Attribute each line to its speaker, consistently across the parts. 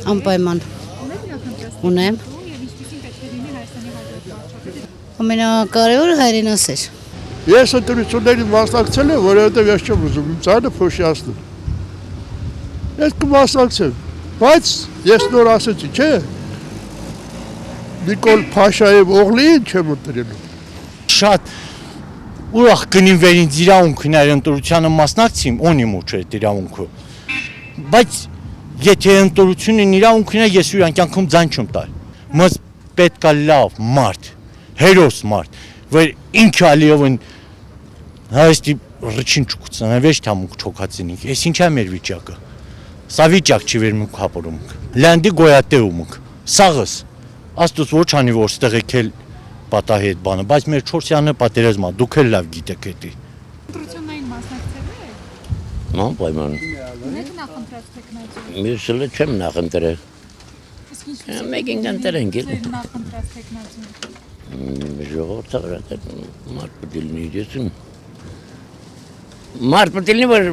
Speaker 1: Անպայման։ Ունեմ։ Ամենակարևորը հայրենասեր։
Speaker 2: Ես ընտրություններին մասնակցել եմ, որովհետև ես չեմ ուզում իմ ծայրը փոշիացնել։ Ես կմասնակցեմ, բայց ես նոր ասեցի, չէ։ Նիկոլ Փաշաև Օղլիին չեմ ընտրելու։
Speaker 3: Շատ ուրախ կնինվեր ինձ իրավունքն այդ ընտրությանը մասնակցեմ, ունիմ ու չէ իրավունքը։ Բայց եթե ընտրությունն իրավունքն է, ես ուրան կյանքում ձայն չեմ տալ։ Մս պետք է լավ մարդ, հերոս մարդ, որ ինքը Ալիևն հայստի ռչին չկուցան, վեշ թամուկ չոքացինիք, ես ինչ է մեր վիճակը։ Սա վիճակ չի վերմուկ հապորում, լանդի գոյատեումուկ, սաղս, աստուց ոչ անի որ ստեղ եկել պատահի հետ բանը, բայց մեր չորսյանը պատերազմա, դուք էլ լավ գիտեք էտի։
Speaker 4: Ընտրություններին մասնակցել եք։
Speaker 5: Անպայման։
Speaker 4: Ունեք նախընտրած տեխնոլոգիա։
Speaker 5: Ես շլը չեմ նախընտրել։
Speaker 4: Իսկ ինչպես
Speaker 5: Մեկին կընտրենք էլ։
Speaker 4: նախընտրած տեխնոլոգիա։
Speaker 5: Ժողովուրդը մարդ պետք է լինի, ես մարդ պետք է լինի, որ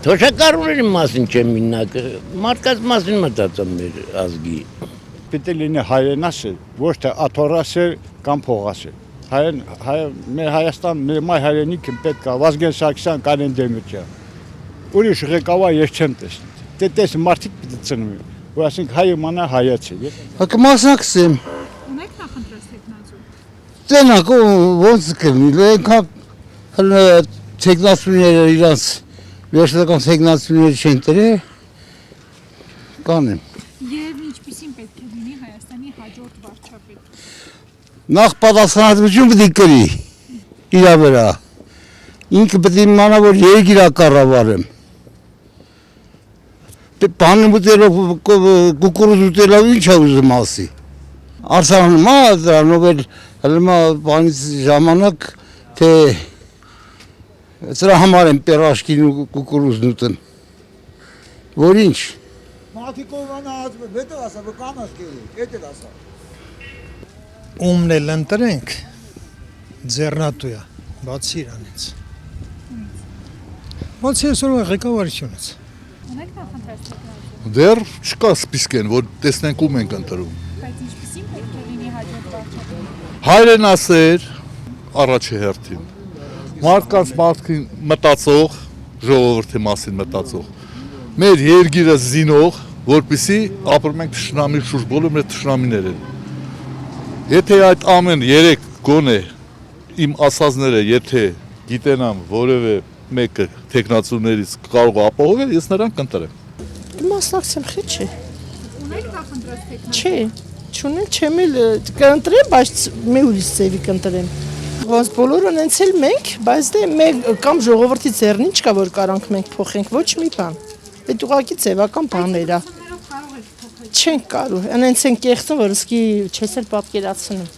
Speaker 5: թոշակառուների մասին չեմ մինակ, մարդկաց մասին մտածում մեր ազգի։
Speaker 6: Պետք է լինի հայրենասեր, ոչ թե աթոռասեր կամ փողասեր։ Մեր Հայաստան, մեր մայր հայրենիքը պետք է Վազգեն Սարգսյան, Կարեն Դեմիրճյան։ Ուրիշ ղեկավար ես չեմ տեսնում։ Դե տես մարդիկ պետք է ծնվի, որ ասենք հայ իմանա հայացի։
Speaker 1: Կմասնակցեմ։
Speaker 4: Ունեք նախընտրած տեխնոլոգիա։
Speaker 1: Տենակ ոնց կլինի, եկավ տեխնացուները իրանց վերջնական տեխնացուները չեն տրել, կանեմ։
Speaker 4: Եվ ինչպիսին պետք է լինի Հայաստանի հաջորդ վարչապետ։
Speaker 1: Նախ պատասխանատվություն պետք է կրի իրա վրա։ Ինքը պետք է իմանա, որ երկիր կառավարեմ։ Բանը ուտելով, կուկուրուզ ուտելով ինչ է ուզում ասի։ Արցախում դրանով էլ հլմա բանից ժամանակ, թե սրա համար եմ պերաշկին ու կուկուրուզն ուտեմ։ Որ ինչ։
Speaker 7: Մաթիկովանը ասում է, վետը ասա, որ կանաս կերի, էդ էլ ասա։
Speaker 8: Ումն էլ ընտրենք, ձեռնատու է, բացի իրանից։ Բացի այսօրվա ղեկավարությունից։
Speaker 4: Ունեք նախընտրած տեխնոլոգիա։
Speaker 2: Դեռ չկա սպիսկեն, որ տեսնենք ում ենք ընտրում։
Speaker 4: Բայց ինչպիսին պետք է լինի հաջորդ վարչապետ։
Speaker 2: Հայրենասեր առաջի հերթին։ Մարդկանց մարդկին մտածող, ժողովրդի մասին մտածող։ Մեր երկիրը զինող, որպեսզի ապրում ենք թշնամի շուրջ, բոլոր մեր թշնամիներ են։ Եթե այդ ամեն երեք գոնե իմ ասածները, եթե գիտենամ որևէ մեկը տեխնացուներից կարող է ապահովել, ես նրան կընտրեմ։
Speaker 9: Մասնակցեմ խի չէ։
Speaker 4: Ունեք նախընտրած տեխնոլոգիա։
Speaker 9: Չէ, չունել չեմ էլ կընտրեմ, բայց մի ուրիշ ծևի կընտրեմ։ Ոնց բոլորը նենցել մենք, բայց դե մեկ կամ ժողովրդի ձեռնին չկա որ կարանք մենք փոխենք, ոչ մի բան։ Այդ ուղղակի ձևական բաներ է։ Չենք կարող, անենց են կեղծում, որ իսկի չես էլ պատկերացնում։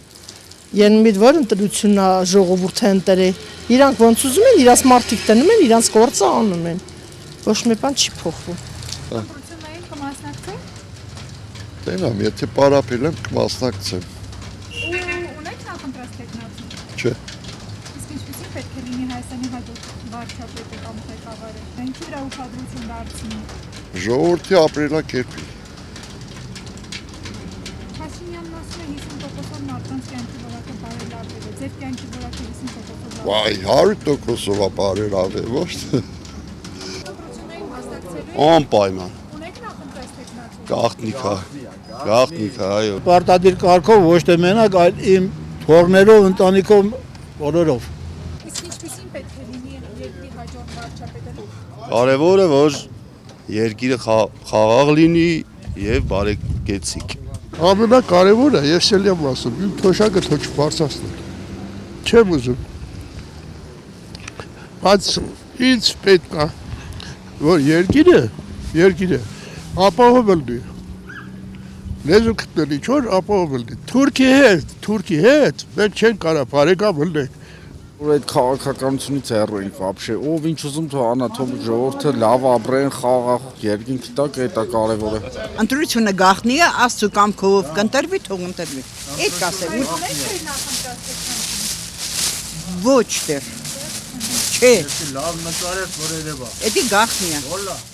Speaker 9: Յեն որ ընտրությունն է ժողովուրդը ընտրել։ Իրանք ոնց ուզում են, իրաց մարդիկ տնում են, իրանց գործը անում են։ Ոչ մի բան չի փոխվում։
Speaker 4: Ընտրություններին կմասնակցեք։
Speaker 2: Տենամ, եթե պարապել եմ, կմասնակցեմ։
Speaker 4: Ունեք նախընտրած տեխնոլոգիա։
Speaker 2: Չէ։
Speaker 4: Իսկ ինչպիսին պետք է լինի Հայաստանի հաջորդ վարչապետը կամ ղեկավարը։ Ինչի վրա ուշադրություն դարձնի։
Speaker 2: Ժողովրդի ապրելակերպի։
Speaker 4: Փաշինյանն ասում է 50% մարդկանց կյանքի որակը բարելավել է։ Ձեր կյանքի որակը 50%
Speaker 2: Վայ, 100%-ով է բարելավել, ոչ թե։
Speaker 4: Ընտրություններին մասնակցելու
Speaker 2: Անպայման։
Speaker 4: ունեք նախընտրած տեխնոլոգիա։
Speaker 2: Գաղտնիք, այո։
Speaker 7: Պարտադիր կարգով ոչ թե մենակ, այլ իմ թորներով, ընտանիքով, բոլորով։
Speaker 4: Իսկ ինչպիսին պետք է լինի երկրի հաջորդ վարչապետը։
Speaker 2: Կարևորը որ երկիրը խաղաղ լինի եւ բարեկեցիկ։ Ամենակարևորը ես էլ եմ ասում, իմ թոշակը թող չբարձրացնել։ Չեմ ուզում։ Բայց ինձ պետք է որ երկիրը ապահովել լինի։ Լեզու գտնելի չոր ապահովել լինի։ Թուրքի հետ մենք չենք կարող բարեկամ լինենք։
Speaker 10: Որ այդ քաղաքականությունից հեռու ենք вообще, ով ինչ ուզում թող անա, թող ժողովուրդը լավ ապրեն, խաղաղ երկինք տակ, դա կարևոր է։
Speaker 11: Ընտրությունը գաղտնի է, Աստծո կամքով կընտրվի, թող ընտրվի։ Այդ կասեմ։ Ոչ դեռ։ Չէ։
Speaker 7: Լավ նկարես որ երևա։
Speaker 11: Էդի գաղտնի է։